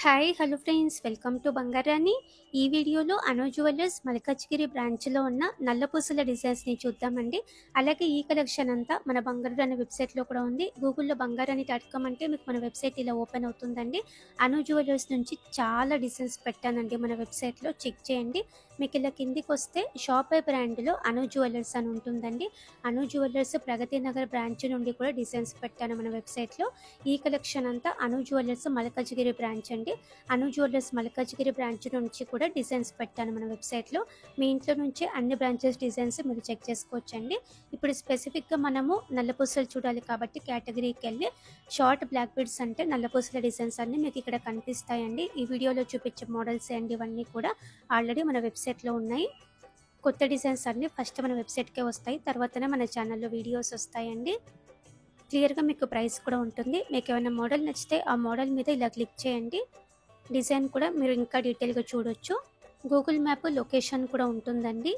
Hi hello friends, welcome to Bangarani. ఈ వీడియోలో అను jewellers Malkajgiri బ్రాంచ్లో ఉన్న నల్లపూసల డిజైన్స్ని చూద్దామండి. అలాగే ఈ కలెక్షన్ అంతా మన బంగారాణి వెబ్సైట్లో కూడా ఉంది. గూగుల్లో బంగారాణి.com అంటే మీకు మన వెబ్సైట్ ఇలా ఓపెన్ అవుతుందండి. అను జ్యువెలర్స్ నుంచి చాలా డిజైన్స్ పెట్టానండి మన వెబ్సైట్లో, చెక్ చేయండి. మీకు ఇలా కిందికి వస్తే షాప్ బ్రాండ్లో అను జ్యువెలర్స్ అని ఉంటుందండి. అను జ్యువెలర్స్ ప్రగతి నగర్ బ్రాంచ్ నుండి కూడా డిజైన్స్ పెట్టాను మన వెబ్సైట్లో. ఈ కలెక్షన్ అంతా అను జ్యువెలర్స్ మల్కాజ్గిరి బ్రాంచ్ అండి. అను జ్యువెలర్స్ మల్కాజ్గిరి బ్రాంచ్ నుంచి కూడా డిజైన్స్ పెట్టాను మన వెబ్సైట్లో. మీ ఇంట్లో నుంచి అన్ని బ్రాంచెస్ డిజైన్స్ మీరు చెక్ చేసుకోవచ్చండి. ఇప్పుడు స్పెసిఫిక్గా మనము నల్లపూసలు చూడాలి కాబట్టి కేటగిరీకి వెళ్ళి షార్ట్ బ్లాక్ బీడ్స్ అంటే నల్లపూసల డిజైన్స్ అన్ని మీకు ఇక్కడ కనిపిస్తాయండి. ఈ వీడియోలో చూపించే మోడల్స్ అండి, ఇవన్నీ కూడా ఆల్రెడీ మన వెబ్సైట్లో ఉన్నాయి. కొత్త డిజైన్స్ అన్నీ ఫస్ట్ మన వెబ్సైట్కే వస్తాయి, తర్వాతనే మన ఛానల్లో వీడియోస్ వస్తాయండి. క్లియర్గా మీకు ప్రైస్ కూడా ఉంటుంది. మీకు ఏమైనా మోడల్ నచ్చితే ఆ మోడల్ మీద ఇలా క్లిక్ చేయండి. డిజైన్ కూడా మీరు ఇంకా డీటెయిల్గా చూడొచ్చు. గూగుల్ మ్యాప్ లొకేషన్ కూడా ఉంటుందండి.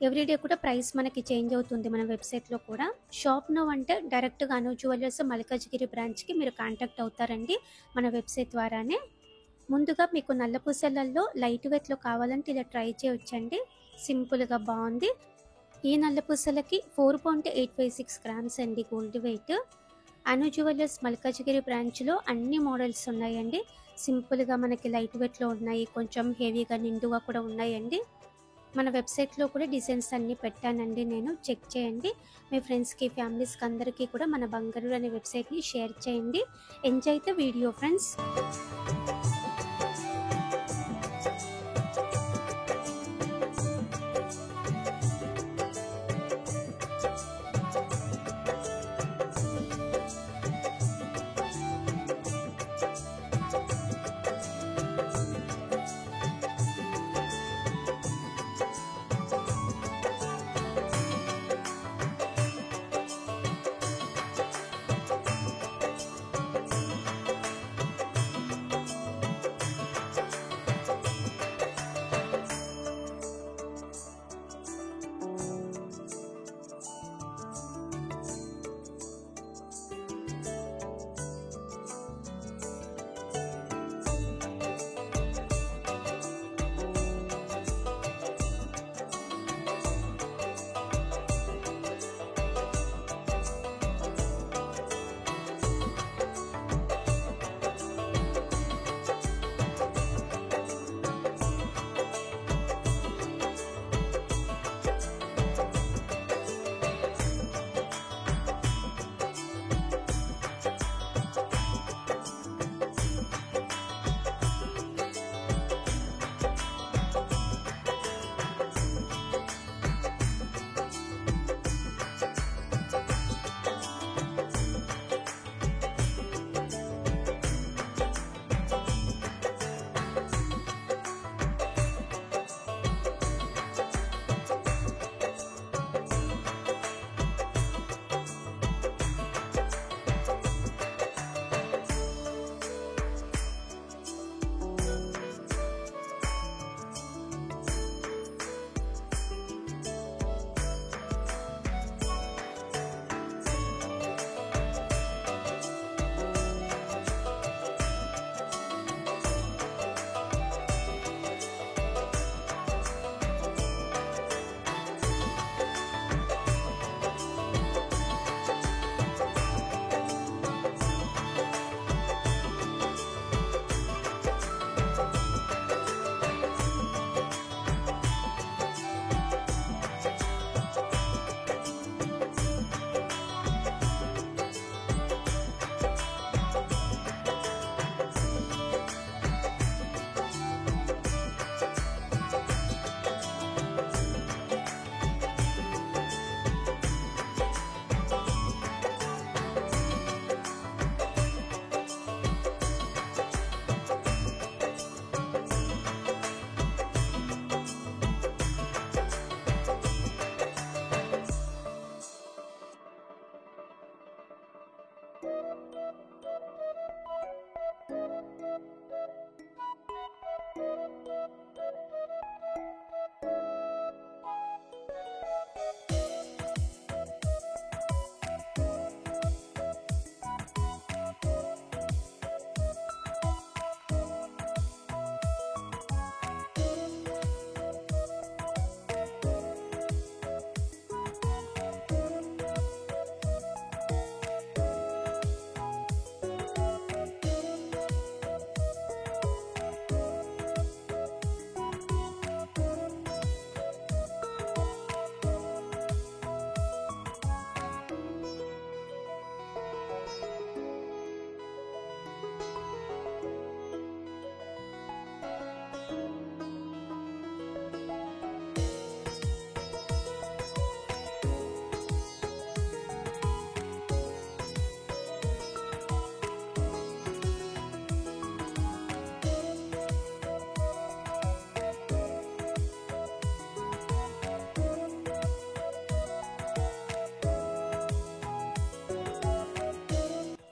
ఎవ్రీడే కూడా ప్రైస్ మనకి చేంజ్ అవుతుంది మన వెబ్సైట్లో కూడా. షాప్ నో అంటే డైరెక్ట్గా అను జ్యువెలర్స్ మల్కాజ్గిరి బ్రాంచ్కి మీరు కాంటాక్ట్ అవుతారండి మన వెబ్సైట్ ద్వారానే. ముందుగా మీకు నల్లపూసలలో లైట్ వెయిట్లో కావాలంటే ఇలా ట్రై చేయొచ్చండి. సింపుల్గా బాగుంది. ఈ నల్లపూసలకి 4.856 గ్రామ్స్ అండి గోల్డ్ వెయిట్. అను జ్యువెలర్స్ మల్కాజ్గిరి బ్రాంచ్లో అన్ని మోడల్స్ ఉన్నాయండి. సింపుల్గా మనకి లైట్ వెయిట్లో ఉన్నాయి, కొంచెం హెవీగా నిండుగా కూడా ఉన్నాయండి. మన వెబ్సైట్లో కూడా డిజైన్స్ అన్నీ పెట్టానండి నేను, చెక్ చేయండి. మీ ఫ్రెండ్స్కి, ఫ్యామిలీస్కి అందరికీ కూడా మన బంగారు అనే వెబ్సైట్ని షేర్ చేయండి. Enjoy the video friends.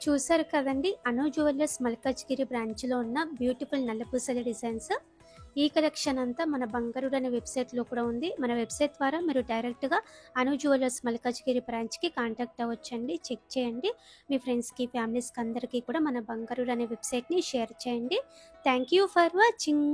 చూసారు కదండి, అను జ్యువెలర్స్ మల్కాజ్గిరి బ్రాంచ్లో ఉన్న బ్యూటిఫుల్ నల్లపూసల డిజైన్స్. ఈ కలెక్షన్ అంతా మన బంగారుడు అనే వెబ్సైట్లో కూడా ఉంది. మన వెబ్సైట్ ద్వారా మీరు డైరెక్ట్గా అను జ్యువెలర్స్ మల్కాజ్గిరి బ్రాంచ్కి కాంటాక్ట్ అవ్వచ్చండి. చెక్ చేయండి. మీ ఫ్రెండ్స్కి, ఫ్యామిలీస్కి అందరికీ కూడా మన బంగారుడు అనే వెబ్సైట్ని షేర్ చేయండి. Thank you for watching.